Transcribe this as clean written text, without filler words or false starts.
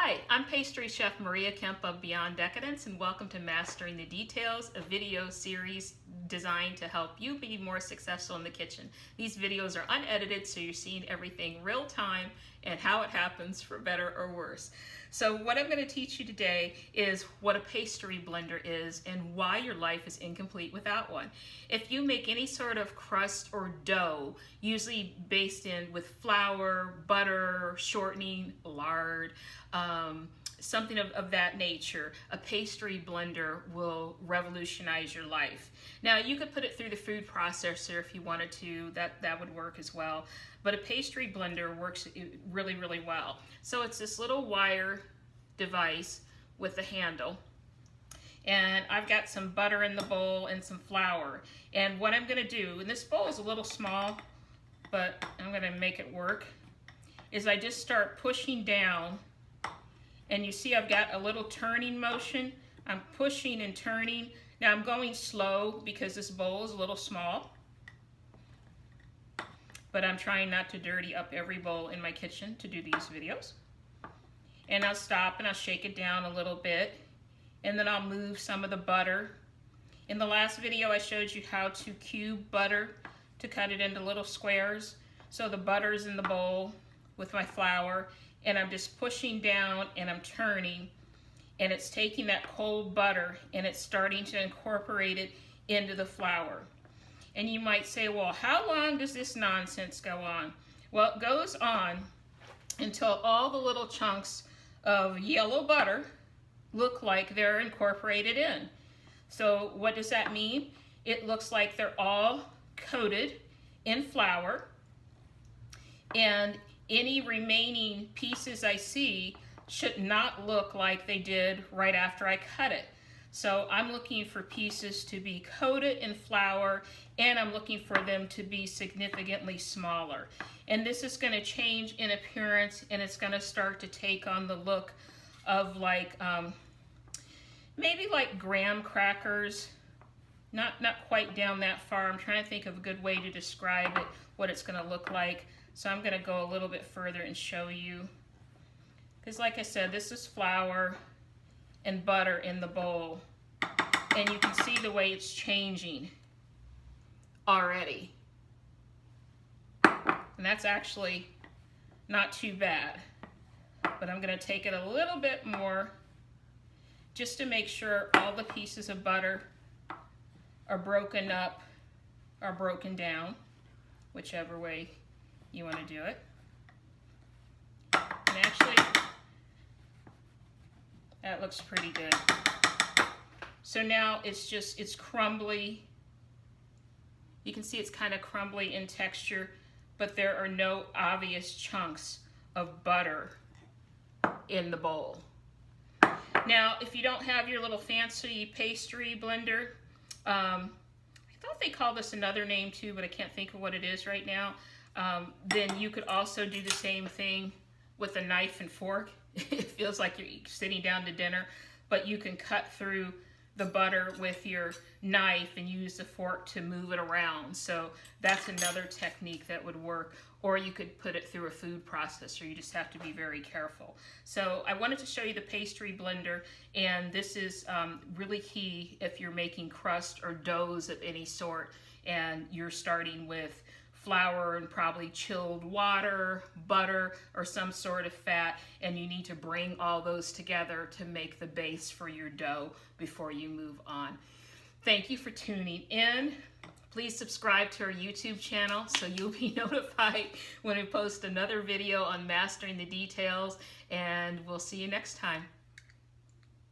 Hi, I'm pastry chef Maria Kemp of Beyond Decadence, and welcome to Mastering the Details, a video series designed to help you be more successful in the kitchen. These videos are unedited, so you're seeing everything real time and how it happens, for better or worse. So what I'm going to teach you today is what a pastry blender is and why your life is incomplete without one. If you make any sort of crust or dough, usually based in with flour, butter, shortening, lard, something of that nature, a pastry blender will revolutionize your life. Now, you could put it through the food processor if you wanted to, that would work as well. But a pastry blender works really, really well. So it's this little wire device with a handle. And I've got some butter in the bowl and some flour. And what I'm gonna do, and this bowl is a little small, but I'm gonna make it work, is I just start pushing down. And you see I've got a little turning motion. I'm pushing and turning. Now I'm going slow because this bowl is a little small. But I'm trying not to dirty up every bowl in my kitchen to do these videos. And I'll stop and I'll shake it down a little bit. And then I'll move some of the butter. In the last video I showed you how to cube butter to cut it into little squares. So the butter's in the bowl with my flour. And I'm just pushing down and I'm turning, and it's taking that cold butter and it's starting to incorporate it into the flour. And you might say, well, how long does this nonsense go on? Well, it goes on until all the little chunks of yellow butter look like they're incorporated in. So what does that mean? It looks like they're all coated in flour, and any remaining pieces I see should not look like they did right after I cut it. So I'm looking for pieces to be coated in flour, and I'm looking for them to be significantly smaller. And this is going to change in appearance, and it's going to start to take on the look of like maybe like graham crackers. Not quite down that far. I'm trying to think of a good way to describe it, what it's going to look like. So I'm going to go a little bit further and show you. Because like I said, this is flour and butter in the bowl. And you can see the way it's changing already. And that's actually not too bad. But I'm going to take it a little bit more just to make sure all the pieces of butter are broken up or broken down, whichever way you want to do it. And actually, that looks pretty good. So now it's crumbly. You can see it's kind of crumbly in texture, but there are no obvious chunks of butter in the bowl. Now, if you don't have your little fancy pastry blender, I thought they call this another name too, but I can't think of what it is right now. Then you could also do the same thing with a knife and fork. It feels like you're sitting down to dinner, but you can cut through the butter with your knife and use the fork to move it around. So that's another technique that would work. Or you could put it through a food processor. You just have to be very careful. So I wanted to show you the pastry blender, and this is really key if you're making crust or doughs of any sort, and you're starting with flour and probably chilled water, butter, or some sort of fat, and you need to bring all those together to make the base for your dough before you move on. Thank you for tuning in. Please subscribe to our YouTube channel so you'll be notified when we post another video on mastering the details, and we'll see you next time.